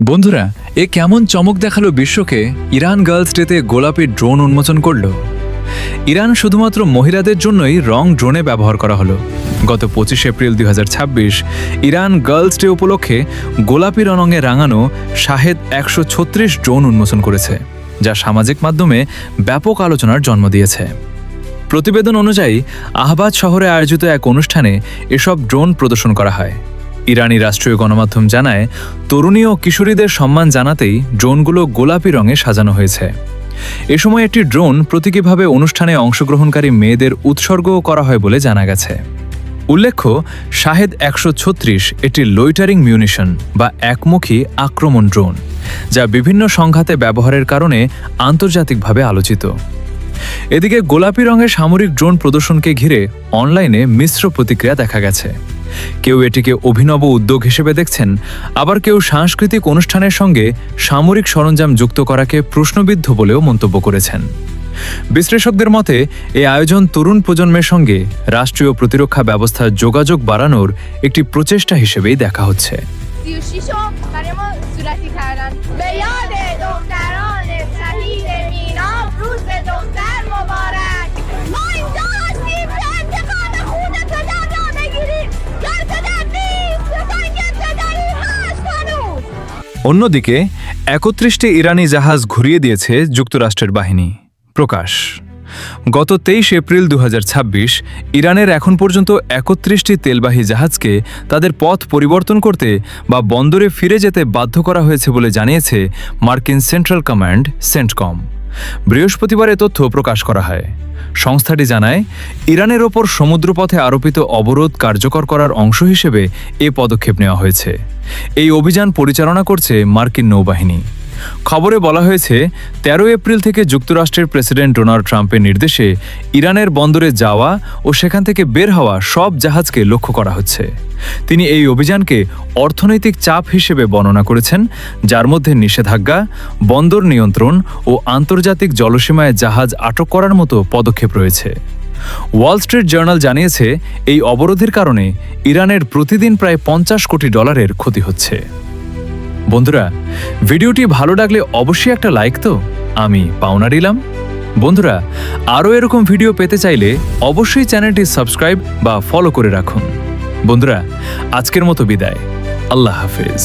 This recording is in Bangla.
বন্ধুরা, এ কেমন চমক দেখালো বিশ্বকে! ইরান গার্লস ডেতে গোলাপি ড্রোন উন্মোচন করল। ইরান শুধুমাত্র মহিলাদের জন্যই রং ড্রোনে ব্যবহার করা হলো। গত 25 এপ্রিল 2026 ইরান গার্লস ডে উপলক্ষে গোলাপি রঙে রাঙানো শাহেদ 136 ড্রোন উন্মোচন করেছে, যা সামাজিক মাধ্যমে ব্যাপক আলোচনার জন্ম দিয়েছে। প্রতিবেদন অনুযায়ী আহবাদ শহরে আয়োজিত এক অনুষ্ঠানে এসব ড্রোন প্রদর্শন করা হয়। ইরানি রাষ্ট্রীয় গণমাধ্যম জানায়, তরুণী ও কিশোরীদের সম্মান জানাতেই ড্রোনগুলো গোলাপি রঙে সাজানো হয়েছে। এ সময় একটি ড্রোন প্রতীকীভাবে অনুষ্ঠানে অংশগ্রহণকারী মেয়েদের উৎসর্গও করা হয় বলে জানা গেছে। উল্লেখ্য, শাহেদ 136 একটি লইটারিং মিউনিশন বা একমুখী আক্রমণ ড্রোন, যা বিভিন্ন সংঘাতে ব্যবহারের কারণে আন্তর্জাতিকভাবে আলোচিত। এদিকে গোলাপি রঙের সামরিক ড্রোন প্রদর্শনকে ঘিরে অনলাইনে মিশ্র প্রতিক্রিয়া দেখা গেছে। কেউ এটিকে অভিনব উদ্যোগ হিসেবে দেখছেন, আবার কেউ সাংস্কৃতিক অনুষ্ঠানের সঙ্গে সামরিক সরঞ্জাম যুক্ত করাকে প্রশ্নবিদ্ধ বলেও মন্তব্য করেছেন। বিশ্লেষকদের মতে, এই আয়োজন তরুণ প্রজন্মের সঙ্গে রাষ্ট্রীয় প্রতিরক্ষা ব্যবস্থার যোগাযোগ বাড়ানোর একটি প্রচেষ্টা হিসেবেই দেখা হচ্ছে। অন্যদিকে 31টি ইরানি জাহাজ ঘুরিয়ে দিয়েছে যুক্তরাষ্ট্রের বাহিনী। প্রকাশ: গত 23 এপ্রিল 2026 ইরানের এখন পর্যন্ত 31টি তেলবাহী জাহাজকে তাদের পথ পরিবর্তন করতে বা বন্দরে ফিরে যেতে বাধ্য করা হয়েছে বলে জানিয়েছে মার্কিন সেন্ট্রাল কমান্ড সেন্টকম। বৃহস্পতিবার এ তথ্য প্রকাশ করা হয়। সংস্থাটি জানায়, ইরানের ওপর সমুদ্রপথে আরোপিত অবরোধ কার্যকর করার অংশ হিসেবে এ পদক্ষেপ নেওয়া হয়েছে। এই অভিযান পরিচালনা করছে মার্কিন নৌবাহিনী। খবরে বলা হয়েছে, 13 এপ্রিল থেকে যুক্তরাষ্ট্রের প্রেসিডেন্ট ডোনাল্ড ট্রাম্পের নির্দেশে ইরানের বন্দরে যাওয়া ও সেখান থেকে বের হওয়া সব জাহাজকে লক্ষ্য করা হচ্ছে। তিনি এই অভিযানকে অর্থনৈতিক চাপ হিসেবে বর্ণনা করেছেন, যার মধ্যে নিষেধাজ্ঞা, বন্দর নিয়ন্ত্রণ ও আন্তর্জাতিক জলসীমায় জাহাজ আটক করার মতো পদক্ষেপ রয়েছে। ওয়াল স্ট্রিট জার্নাল জানিয়েছে, এই অবরোধের কারণে ইরানের প্রতিদিন প্রায় $50 কোটি ক্ষতি হচ্ছে। বন্ধুরা, ভিডিওটি ভালো লাগলে অবশ্যই একটা লাইক তো আমি পাওনা দিলাম। বন্ধুরা, আরও এরকম ভিডিও পেতে চাইলে অবশ্যই চ্যানেলটি সাবস্ক্রাইব বা ফলো করে রাখুন। বন্ধুরা, আজকের মতো বিদায়। আল্লাহ হাফেজ।